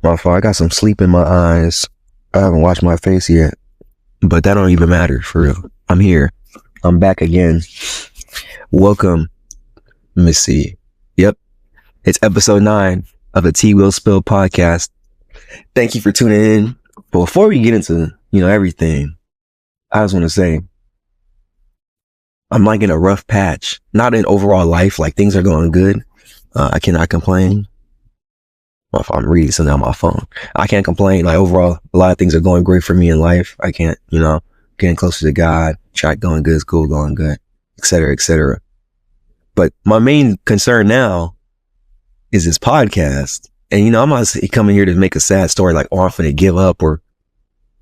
My fault. I got some sleep in my eyes. I haven't washed my face yet, but that don't even matter for real. I'm here. I'm back again. Welcome. Let me see. Yep. It's episode 9 of the Twill Spill podcast. Thank you for tuning in. But before we get into, everything, I just want to say, I'm like in a rough patch. Not in overall life. Like things are going good. I cannot complain. Well, if I'm reading something on my phone, I can't complain. Like overall, a lot of things are going great for me in life. I can't, getting closer to God, track going good, school going good, et cetera, et cetera. But my main concern now is this podcast. And, I'm not coming here to make a sad story like, oh, I'm finna give up, or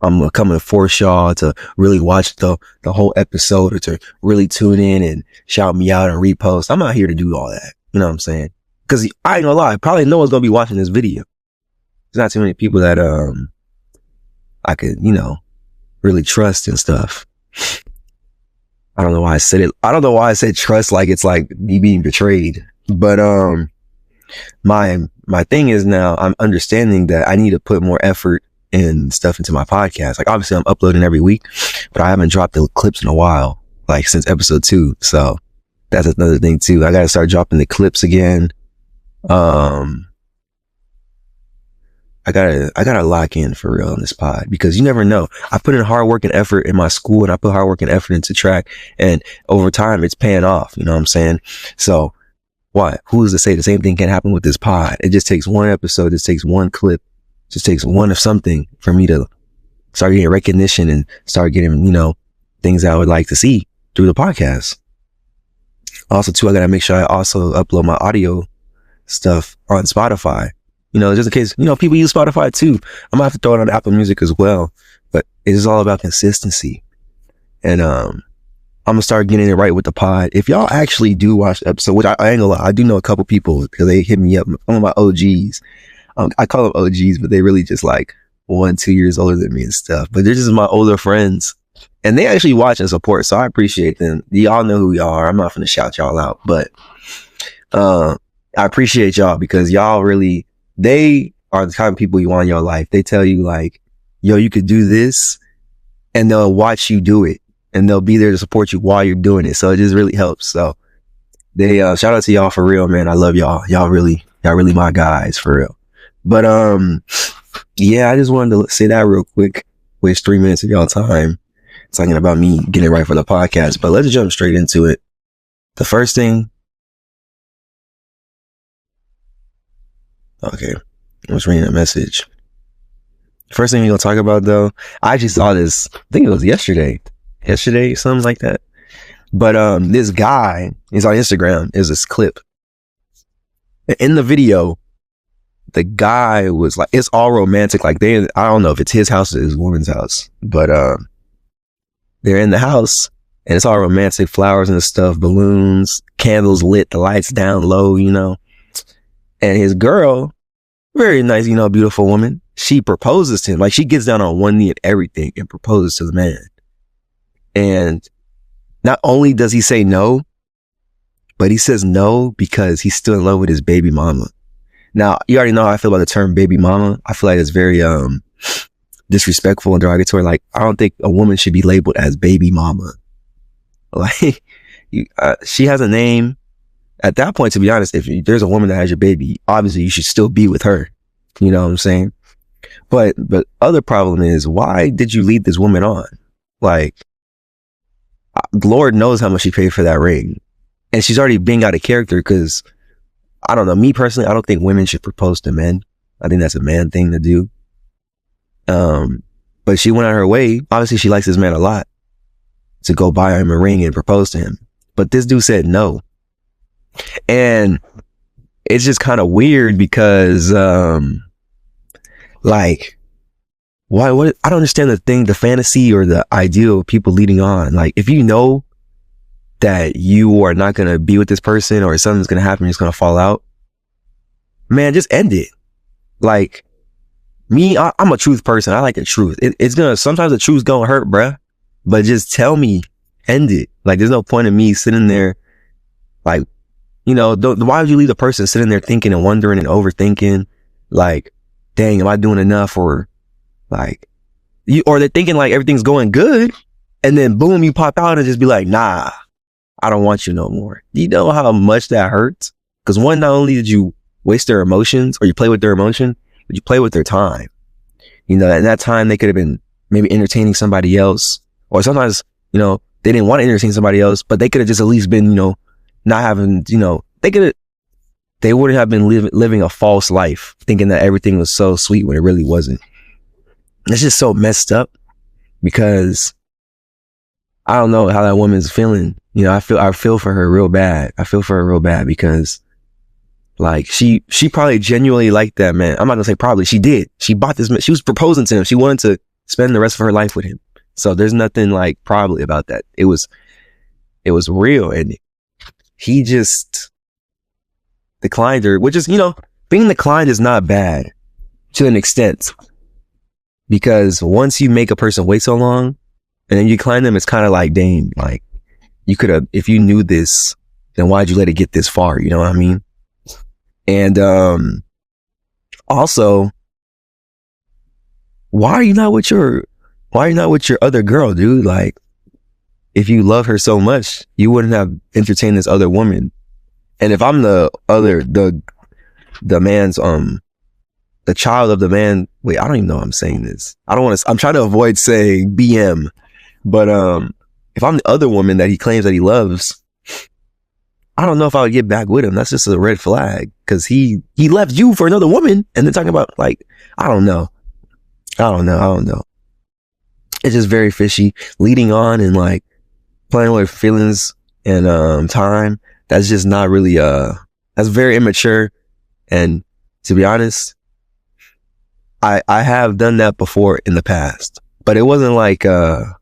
I'm coming to force y'all to really watch the whole episode, or to really tune in and shout me out and repost. I'm not here to do all that. You know what I'm saying? Cause I ain't gonna lie, probably no one's gonna be watching this video. There's not too many people that, I could, really trust and stuff. I don't know why I said it. I don't know why I said trust like it's like me being betrayed. But, my thing is now I'm understanding that I need to put more effort and stuff into my podcast. Like obviously I'm uploading every week, but I haven't dropped the clips in a while, like since episode 2. So that's another thing too. I gotta start dropping the clips again. I gotta lock in for real on this pod, because you never know. I put in hard work and effort in my school, and I put hard work and effort into track, and over time it's paying off. You know what I'm saying? So what? Who's to say the same thing can happen with this pod? It just takes one episode. It just takes one clip. It just takes one of something for me to start getting recognition and start getting, things I would like to see through the podcast. Also too, I gotta make sure I also upload my audio stuff on Spotify, just in case, people use Spotify too. I'm gonna have to throw it on Apple Music as well, but it is all about consistency. And, I'm gonna start getting it right with the pod. If y'all actually do watch the episode, which I ain't gonna lie, I do know a couple people because they hit me up, some of my OGs. I call them OGs, but they really just like 1-2 years older than me and stuff, but they're just my older friends. And they actually watch and support, so I appreciate them. Y'all know who y'all are. I'm not gonna shout y'all out, but, I appreciate y'all because y'all really, they are the kind of people you want in your life. They tell you like, yo, you could do this, and they'll watch you do it, and they'll be there to support you while you're doing it. So it just really helps. So they, shout out to y'all for real, man. I love y'all. Y'all really my guys for real. But, yeah, I just wanted to say that real quick. Waste 3 minutes of y'all time talking about me getting right for the podcast, but let's jump straight into it. The first thing, okay, I was reading a message. First thing we're gonna talk about though, I actually saw this, I think it was yesterday, something like that. But this guy is on Instagram, is this clip. In the video, the guy was like, it's all romantic, like I don't know if it's his house or his woman's house, but they're in the house and it's all romantic, flowers and stuff, balloons, candles lit, the lights down low, and his girl, very nice, beautiful woman, she proposes to him. Like she gets down on one knee and everything and proposes to the man. And not only does he say no, but he says no because he's still in love with his baby mama. Now, you already know how I feel about the term baby mama. I feel like it's very disrespectful and derogatory. Like, I don't think a woman should be labeled as baby mama. Like, she has a name. At that point, to be honest, if there's a woman that has your baby, obviously you should still be with her. You know what I'm saying? But other problem is, why did you lead this woman on? Like, Lord knows how much she paid for that ring. And she's already being out of character because, I don't know, me personally, I don't think women should propose to men. I think that's a man thing to do. But she went on her way. Obviously, she likes this man a lot, to go buy him a ring and propose to him. But this dude said no. And it's just kind of weird because, like, what, I don't understand the fantasy or the ideal of people leading on. Like, if you know that you are not going to be with this person or something's going to happen, it's going to fall out, man, just end it. Like, me, I'm a truth person. I like the truth. Sometimes the truth's going to hurt, bruh, but just tell me, end it. Like, there's no point in me sitting there, like, why would you leave the person sitting there thinking and wondering and overthinking? Like, dang, am I doing enough? Or like, or they're thinking like everything's going good. And then boom, you pop out and just be like, nah, I don't want you no more. Do you know how much that hurts? Because one, not only did you waste their emotions or you play with their emotion, but you play with their time. You know, at that time they could have been maybe entertaining somebody else, or sometimes, you know, they didn't want to entertain somebody else, but they could have just at least been, you know, not having, you know, they wouldn't have been living a false life, thinking that everything was so sweet when it really wasn't. It's just so messed up because I don't know how that woman's feeling. You know, I feel for her real bad. I feel for her real bad because like she probably genuinely liked that man. I'm not gonna say probably, she did. She bought this man. She was proposing to him. She wanted to spend the rest of her life with him. So there's nothing like probably about that. It was real, and he just declined her, which is, you know, being declined is not bad to an extent, because once you make a person wait so long and then you decline them, it's kind of like, dang, like you could have, if you knew this, then why'd you let it get this far? You know what I mean? And also, why are you not with your other girl, dude? Like, if you love her so much, you wouldn't have entertained this other woman. And if I'm the man's, the child of the man, wait, I don't even know how I'm saying this. I'm trying to avoid saying BM, but, if I'm the other woman that he claims that he loves, I don't know if I would get back with him. That's just a red flag, because he left you for another woman, and then talking about, like, I don't know. It's just very fishy. Leading on and like playing with feelings and time. That's just not really that's very immature. And to be honest, I have done that before in the past, but it wasn't like I'm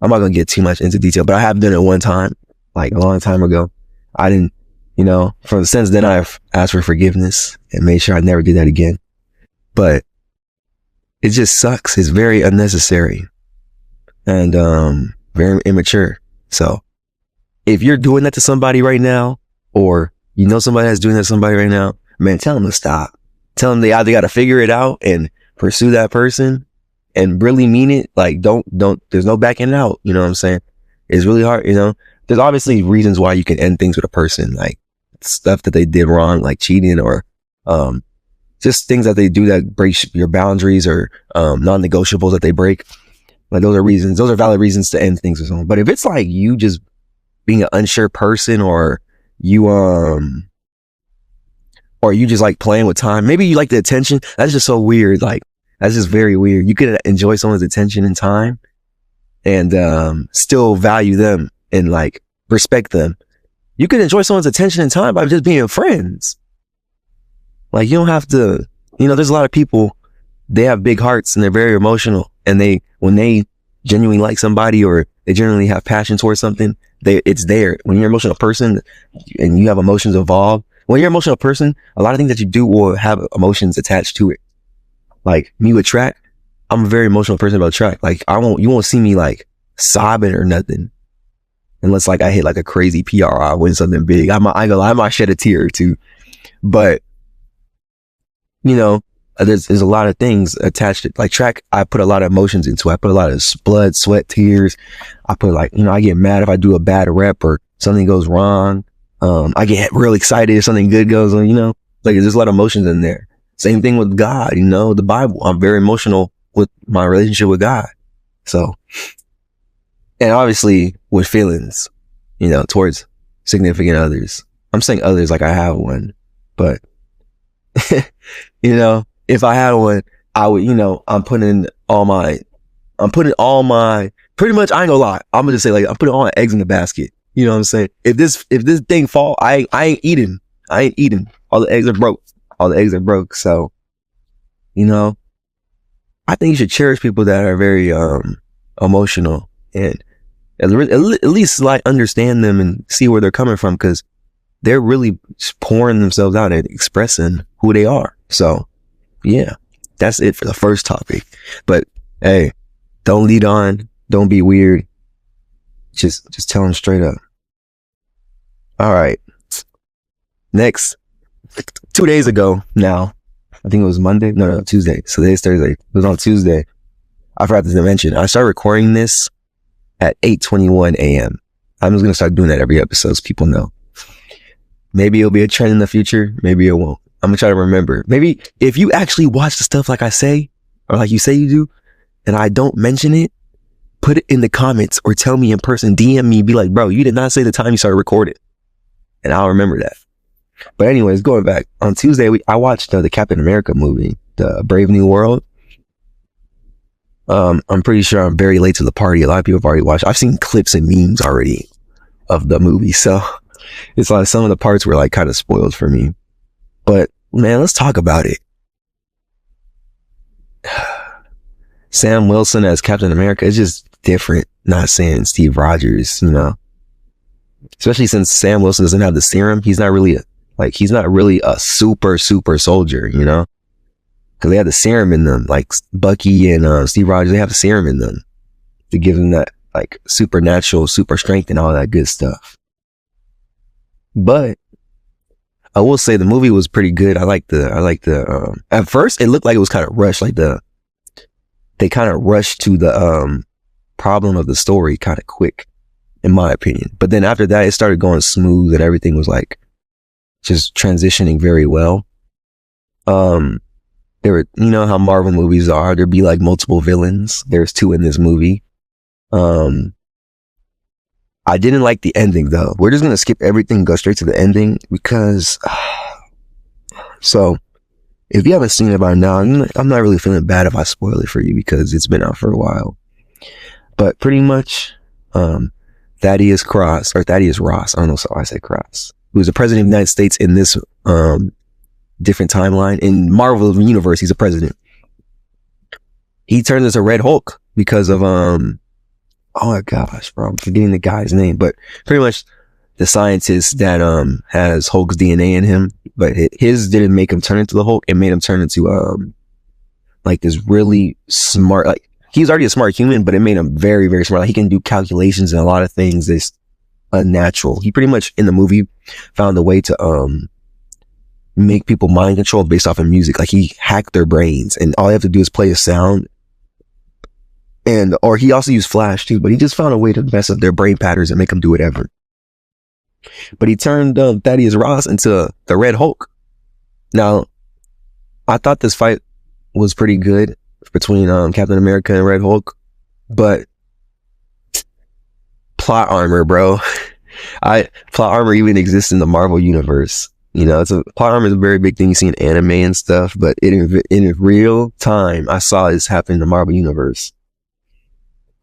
not gonna get too much into detail, but I have done it one time, like a long time ago. I didn't, you know, since then I've asked for forgiveness and made sure I never do that again. But it just sucks. It's very unnecessary and very immature. So if you're doing that to somebody right now, or you know somebody that's doing that to somebody right now, man, tell them to stop. Tell them they either got to figure it out and pursue that person and really mean it. Like, don't, there's no backing out. You know what I'm saying? It's really hard. You know, there's obviously reasons why you can end things with a person, like stuff that they did wrong, like cheating, or, just things that they do that break your boundaries, or, non-negotiables that they break. Like, those are valid reasons to end things with someone. But if it's like you just being an unsure person, or you just like playing with time, maybe you like the attention, that's just so weird. Like, that's just very weird. You could enjoy someone's attention and time and still value them and like respect them. You could enjoy someone's attention and time by just being friends. Like, you don't have to, you know, there's a lot of people, they have big hearts and they're very emotional, and when they genuinely like somebody, or they genuinely have passion towards something, it's there. When you're an emotional person and you have emotions involved, when you're an emotional person, a lot of things that you do will have emotions attached to it. Like me with track, I'm a very emotional person about track. Like, you won't see me like sobbing or nothing, unless like I hit like a crazy PRI, win something big. I might shed a tear or two, but you know, there's a lot of things attached to, like, track. I put a lot of emotions into it. I put a lot of blood, sweat, tears. I put, like, you know, I get mad if I do a bad rep or something goes wrong. I get real excited if something good goes on, you know, like, there's a lot of emotions in there. Same thing with God, you know, the Bible. I'm very emotional with my relationship with God. So, and obviously with feelings, you know, towards significant others. I'm saying others like I have one, but you know, if I had one, I would, you know, I'm putting all my, pretty much, I ain't gonna lie. I'm gonna just say, like, I'm putting all my eggs in the basket. You know what I'm saying? If this thing fall, I ain't eating. All the eggs are broke. So, you know, I think you should cherish people that are very, emotional, and at least like understand them and see where they're coming from, because they're really pouring themselves out and expressing who they are. So yeah, that's it for the first topic. But hey, don't lead on. Don't be weird. Just tell them straight up. All right. Next, 2 days ago now, I think it was Monday. No, Tuesday. So today's Thursday. It was on Tuesday. I forgot to mention. I started recording this at 8:21 a.m. I'm just going to start doing that every episode so people know. Maybe it'll be a trend in the future. Maybe it won't. I'm going to try to remember. Maybe if you actually watch the stuff like I say, or like you say you do, and I don't mention it, put it in the comments or tell me in person, DM me, be like, bro, you did not say the time you started recording. And I'll remember that. But anyways, going back, on Tuesday, I watched the Captain America movie, the Brave New World. I'm pretty sure I'm very late to the party. A lot of people have already watched. I've seen clips and memes already of the movie. So it's like some of the parts were like kind of spoiled for me. But man, let's talk about it. Sam Wilson as Captain America is just different. Not saying Steve Rogers, you know, especially since Sam Wilson doesn't have the serum. He's not really a super soldier, you know, because they have the serum in them. Like Bucky and Steve Rogers, they have the serum in them to give them that like supernatural, super strength and all that good stuff. But I will say the movie was pretty good. I like the at first it looked like it was kind of rushed, like they kind of rushed to the problem of the story kind of quick, in my opinion. But then after that, it started going smooth and everything was like just transitioning very well. There were, you know how Marvel movies are, there'd be like multiple villains. There's 2 in this movie. I didn't like the ending though. We're just going to skip everything and go straight to the ending because, so if you haven't seen it by now, I'm not really feeling bad if I spoil it for you because it's been out for a while. But pretty much, Thaddeus Ross, I don't know why I say Cross, who was the president of the United States in this, different timeline. In Marvel universe, he's a president. He turned into Red Hulk because of, oh my gosh, bro, I'm forgetting the guy's name, but pretty much the scientist that, has Hulk's DNA in him, but his didn't make him turn into the Hulk. It made him turn into, like this really smart, like he's already a smart human, but it made him very, very smart. Like he can do calculations and a lot of things that's unnatural. He pretty much in the movie found a way to, make people mind control based off of music. Like he hacked their brains and all you have to do is play a sound. Or he also used Flash too, but he just found a way to mess up their brain patterns and make them do whatever. But he turned Thaddeus Ross into the Red Hulk. Now, I thought this fight was pretty good between Captain America and Red Hulk, but plot armor, bro. Plot armor even exists in the Marvel universe. You know, plot armor is a very big thing you see in anime and stuff, but in real time, I saw this happen in the Marvel universe.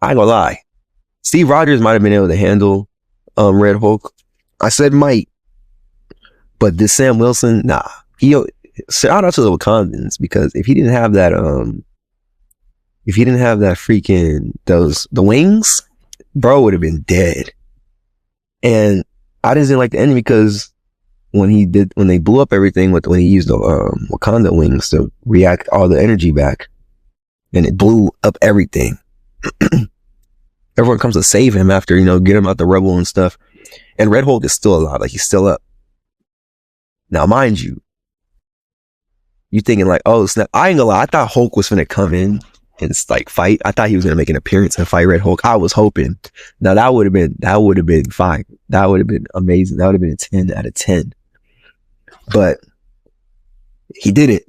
I ain't gonna lie. Steve Rogers might have been able to handle Red Hulk. I said might, but this Sam Wilson, nah. Shout out to the Wakandans, because if he didn't have that freaking the wings, bro would have been dead. And I didn't like the ending because when they blew up everything when he used the Wakanda wings to react all the energy back, and it blew up everything. Everyone comes to save him after, you know, get him out the rubble and stuff. And Red Hulk is still alive, like he's still up. Now, mind you, thinking like, oh snap! I ain't gonna lie, I thought Hulk was gonna come in and like fight. I thought he was gonna make an appearance and fight Red Hulk. I was hoping. Now that would have been fine. That would have been amazing. That would have been a 10 out of 10. But he didn't.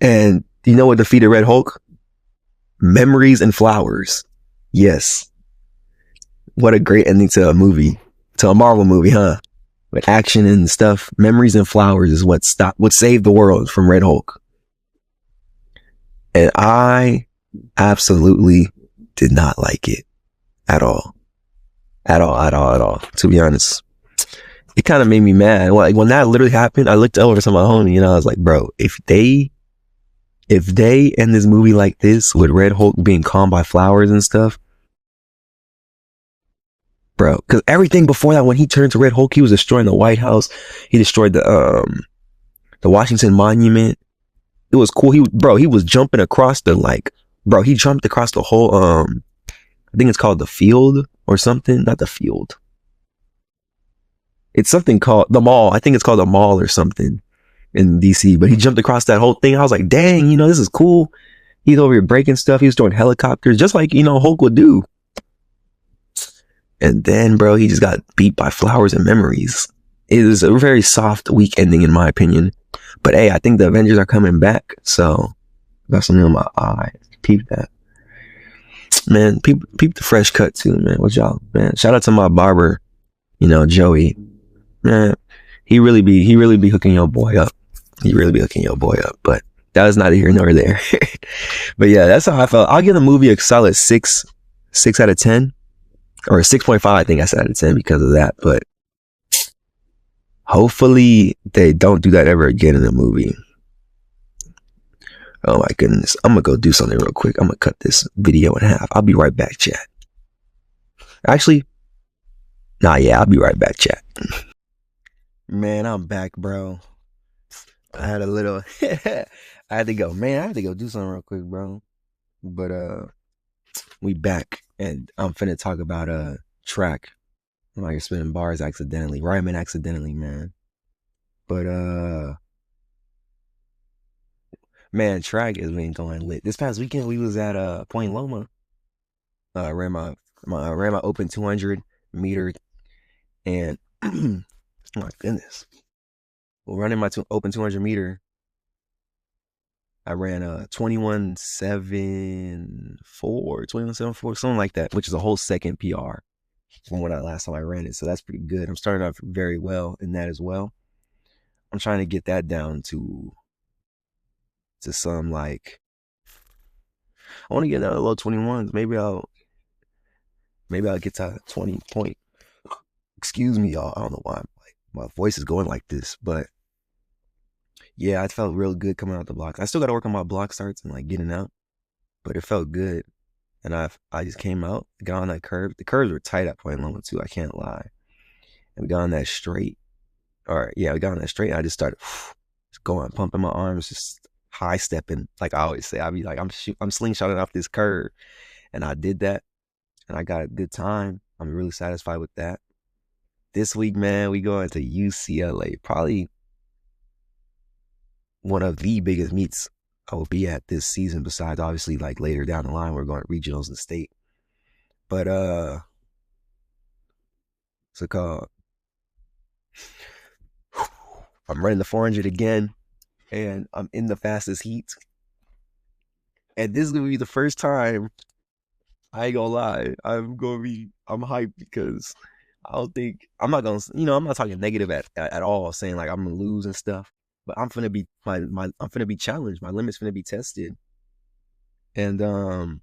And you know what defeated Red Hulk? Memories and flowers. Yes. What a great ending to a movie, to a Marvel movie, huh? With action and stuff. Memories and flowers is what saved the world from Red Hulk. And I absolutely did not like it at all. To be honest, it kind of made me mad. Like when that literally happened, I looked over to my homie and I was like, bro, if they end this movie like this with Red Hulk being calmed by flowers and stuff, bro, because everything before that, when he turned to Red Hulk, he was destroying the White House. He destroyed the Washington Monument. It was cool. He was jumping across he jumped across the whole, I think it's called the field or something. Not the field. It's something called the mall. I think it's called the mall or something. in DC, but he jumped across that whole thing. I was like, dang, this is cool. He's over here breaking stuff. He was throwing helicopters, just like, Hulk would do. And then, bro, he just got beat by Flowers and Memories. It was a very soft, weak ending, in my opinion. But hey, I think the Avengers are coming back, so got something on my eye. Peep that. Man, peep the fresh cut too, man. What y'all, man? Shout out to my barber, Joey. Man, he really be hooking your boy up. He really be hooking your boy up. But that was neither here nor there. But yeah, that's how I felt. I'll give the movie a solid 6 out of 10. Or 6.5, I think I said out of 10 because of that. But hopefully they don't do that ever again in the movie. Oh my goodness. I'm going to go do something real quick. I'm going to cut this video in half. I'll be right back, chat. Actually, I'll be right back, chat. Man, I'm back, bro. I had a little, I had to go do something real quick, bro. But, we back and I'm finna talk about, track. I'm like spinning bars accidentally, rhyming accidentally, man. But, man, track has been going lit. This past weekend, we was at, Point Loma. Ran my open 200 meter and, oh my goodness. Well, running my open 200 meter, I ran a 21.74, something like that, which is a whole second PR from when last time I ran it. So that's pretty good. I'm starting off very well in that as well. I'm trying to get that down to some like, I want to get down to low 21s. Maybe I'll get to 20 point. Excuse me, y'all. I don't know why my voice is going like this, but yeah, I felt real good coming out the blocks. I still got to work on my block starts and like getting out, but it felt good. And I just came out, got on that curve. The curves were tight at Point Loma too. I can't lie. And we got on that straight. We got on that straight. And I just started just going, pumping my arms, just high stepping. Like I always say, I'll be like, I'm slingshotting off this curve. And I did that. And I got a good time. I'm really satisfied with that. This week, man, we going to UCLA. Probably one of the biggest meets I will be at this season, besides obviously like later down the line, we're going to regionals in state. But what's it called? I'm running the 400 again, and I'm in the fastest heat. And this is gonna be the first time. I ain't gonna lie, I'm hyped because I'm not talking negative at all, saying like I'm gonna lose and stuff. But I'm finna be I'm finna be challenged. My limit's finna be tested, and I'm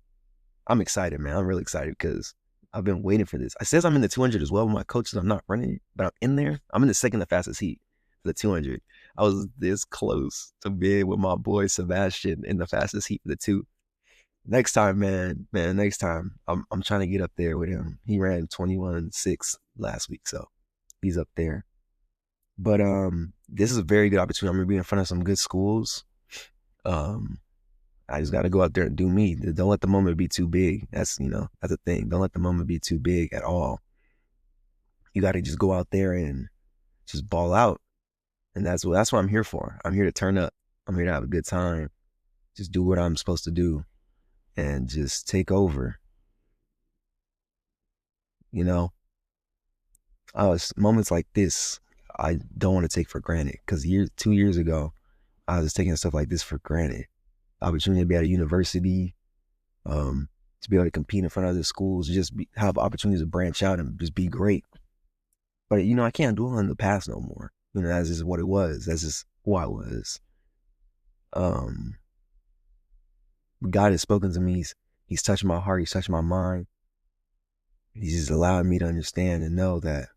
excited, man. I'm really excited because I've been waiting for this. I says I'm in the 200 as well with my coaches. I'm not running it, but I'm in there. I'm in the second to fastest heat for the 200. I was this close to being with my boy Sebastian in the fastest heat for the 2. Next time, man. Next time, I'm trying to get up there with him. He ran 21.6 last week, so he's up there. But this is a very good opportunity. I'm gonna be in front of some good schools. I just got to go out there and do me. Don't let the moment be too big. That's a thing. Don't let the moment be too big at all. You got to just go out there and just ball out. And that's what I'm here for. I'm here to turn up. I'm here to have a good time. Just do what I'm supposed to do and just take over. Moments like this, I don't want to take for granted, because 2 years ago, I was taking stuff like this for granted. Opportunity to be at a university, to be able to compete in front of other schools, have opportunities to branch out and just be great. But I can't dwell on the past no more. That's just what it was. That's just who I was. God has spoken to me. He's touched my heart. He's touched my mind. He's just allowing me to understand and know that,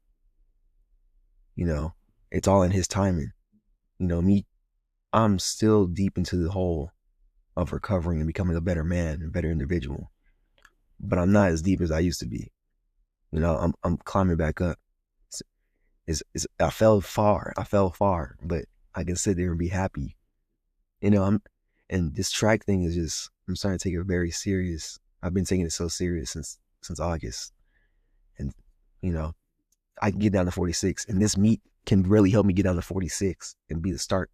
it's all in His timing. I'm still deep into the hole of recovering and becoming a better man and better individual, but I'm not as deep as I used to be. I'm climbing back up. I fell far, but I can sit there and be happy. And this track thing is just, I'm starting to take it very serious. I've been taking it so serious since August, and I can get down to 46, and this meet can really help me get down to 46 and be the start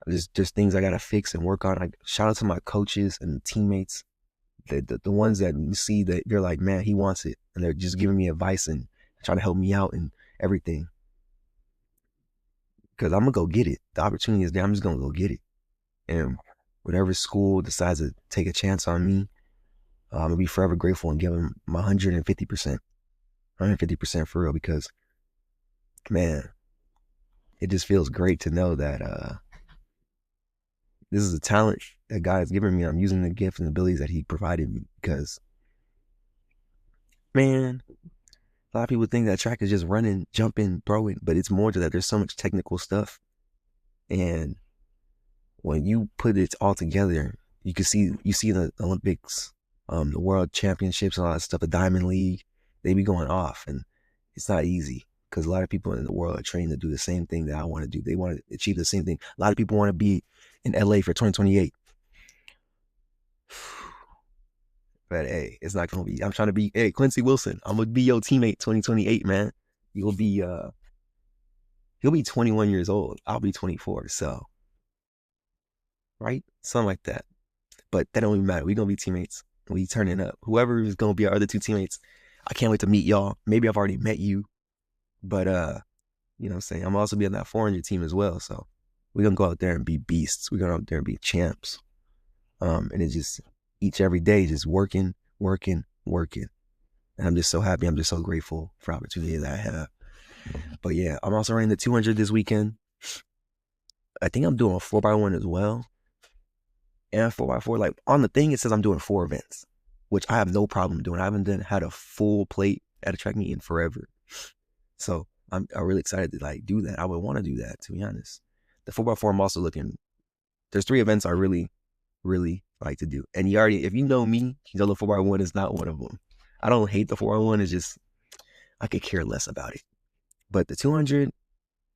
There's things I gotta fix and work on. Shout out to my coaches and teammates, the ones that you see that you're like, man, he wants it, and they're just giving me advice and trying to help me out and everything. Because I'm gonna go get it. The opportunity is there. I'm just gonna go get it. And whatever school decides to take a chance on me, I'm gonna be forever grateful and give them my 150%, 150% for real. Because man, it just feels great to know that this is a talent that God has given me. I'm using the gifts and abilities that He provided me. Because man, a lot of people think that track is just running, jumping, throwing, but it's more to that. There's so much technical stuff, and when you put it all together, you see the Olympics, the World Championships, and all that stuff. The Diamond League, they be going off, and it's not easy because a lot of people in the world are trained to do the same thing that I want to do. They want to achieve the same thing. A lot of people want to be in LA for 2028. But hey, it's not gonna be. I'm trying to be, hey, Quincy Wilson, I'm gonna be your teammate 2028, man. You'll be he'll be 21 years old. I'll be 24. So right? Something like that. But that don't even matter. We're gonna be teammates. We turning up. Whoever is gonna be our other two teammates, I can't wait to meet y'all. Maybe I've already met you. But you know what I'm saying? I'm also be on that 400 team as well. So we're gonna go out there and be beasts. We're gonna go out there and be champs. And it's just every day, just working. And I'm just so happy. I'm just so grateful for the opportunity that I have. But yeah, I'm also running the 200 this weekend. I think I'm doing a 4x1 as well. And 4x4. Like on the thing, it says I'm doing 4 events, which I have no problem doing. I haven't had a full plate at a track meet in forever. So I'm really excited to like do that. I would want to do that, to be honest. The 4x4, I'm also looking. There's 3 events I really like to do. And if you know me, you know the 4x1 is not one of them. I don't hate the 4x1. It's just, I could care less about it. But the 200,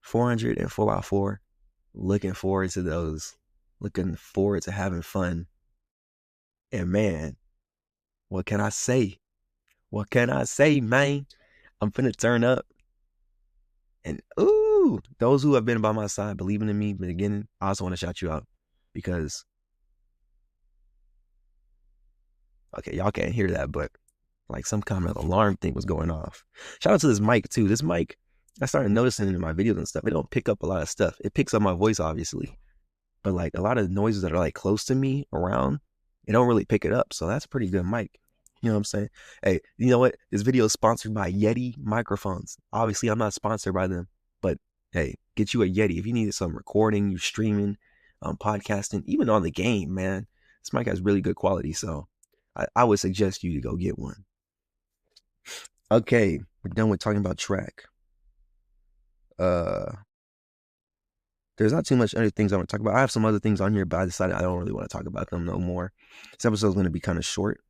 400, and 4x4, looking forward to those. Looking forward to having fun. And man, what can I say? What can I say, man? I'm finna turn up. And ooh, those who have been by my side, believing in me from the beginning, I also want to shout you out. Because okay, y'all can't hear that, but like some kind of alarm thing was going off. Shout out to this mic too. This mic, I started noticing in my videos and stuff, it don't pick up a lot of stuff. It picks up my voice, obviously, but like a lot of noises that are like close to me around, it don't really pick it up. So that's a pretty good mic. You know what I'm saying? Hey, you know what? This video is sponsored by Yeti microphones. Obviously, I'm not sponsored by them, but hey, get you a Yeti. If you need some recording, you're streaming, podcasting, even on the game, man, this mic has really good quality. So I would suggest you to go get one. Okay, we're done with talking about track. There's not too much other things I want to talk about. I have some other things on here, but I decided I don't really want to talk about them no more. This episode is going to be kind of short,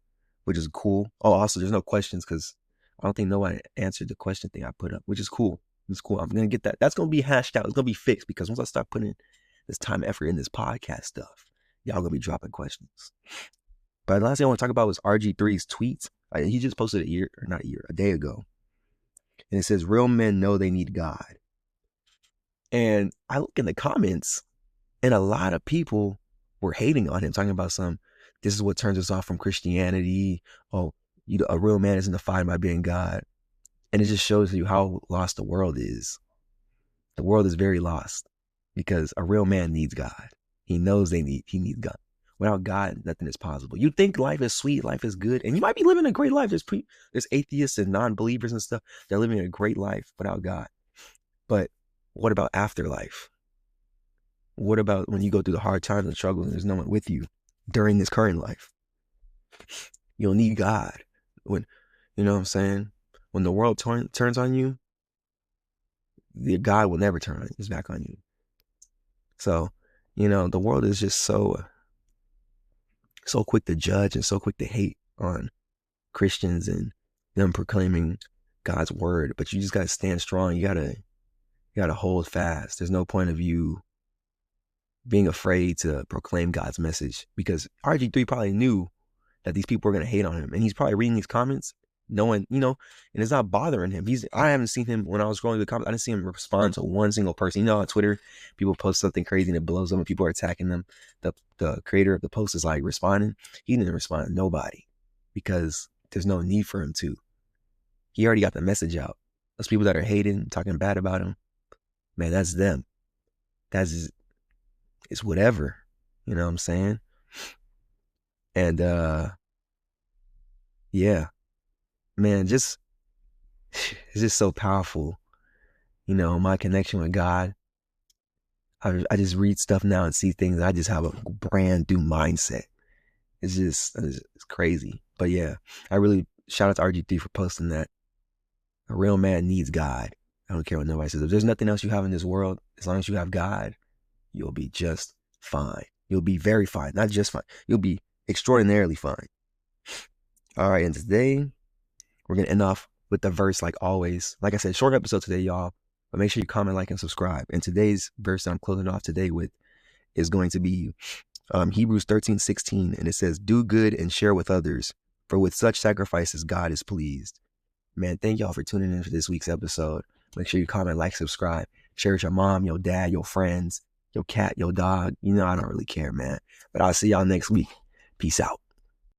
which is cool. Oh, also, there's no questions because I don't think nobody answered the question thing I put up, which is cool. It's cool. I'm going to get that. That's going to be hashed out. It's going to be fixed because once I start putting this time and effort in this podcast stuff, y'all going to be dropping questions. But the last thing I want to talk about was RG3's tweets. He just posted a day ago. And it says, real men know they need God. And I look in the comments and a lot of people were hating on him, talking about this is what turns us off from Christianity. Oh, a real man isn't defined by being God. And it just shows you how lost the world is. The world is very lost because a real man needs God. He knows he needs God. Without God, nothing is possible. You think life is sweet, life is good, and you might be living a great life. There's atheists and non-believers and stuff. They're living a great life without God. But what about afterlife? What about when you go through the hard times and struggles and there's no one with you during this current life? You'll need God. When, you know what I'm saying? When the world turns on you, God will never turn his back on you. So, the world is just so quick to judge and so quick to hate on Christians and them proclaiming God's word. But you just got to stand strong. You got to hold fast. There's no point of you being afraid to proclaim God's message because RG3 probably knew that these people were going to hate on him. And he's probably reading these comments no one, and it's not bothering him. I haven't seen him when I was scrolling the comments. I didn't see him respond to one single person. On Twitter, people post something crazy and it blows them and people are attacking them. The creator of the post is like responding. He didn't respond to nobody because there's no need for him to. He already got the message out. Those people that are hating, talking bad about him, man, that's them. It's whatever. You know what I'm saying? And yeah, man, it's just so powerful. My connection with God. I just read stuff now and see things. I just have a brand new mindset. It's crazy. But yeah, I really shout out to RG3 for posting that. A real man needs God. I don't care what nobody says. If there's nothing else you have in this world, as long as you have God, you'll be just fine. You'll be very fine. Not just fine. You'll be extraordinarily fine. All right. And today we're going to end off with the verse like always. Like I said, short episode today, y'all. But make sure you comment, like, and subscribe. And today's verse that I'm closing off today with is going to be Hebrews 13:16. And it says, do good and share with others. For with such sacrifices, God is pleased. Man, thank y'all for tuning in for this week's episode. Make sure you comment, like, subscribe. Share with your mom, your dad, your friends, your cat, your dog. I don't really care, man. But I'll see y'all next week. Peace out.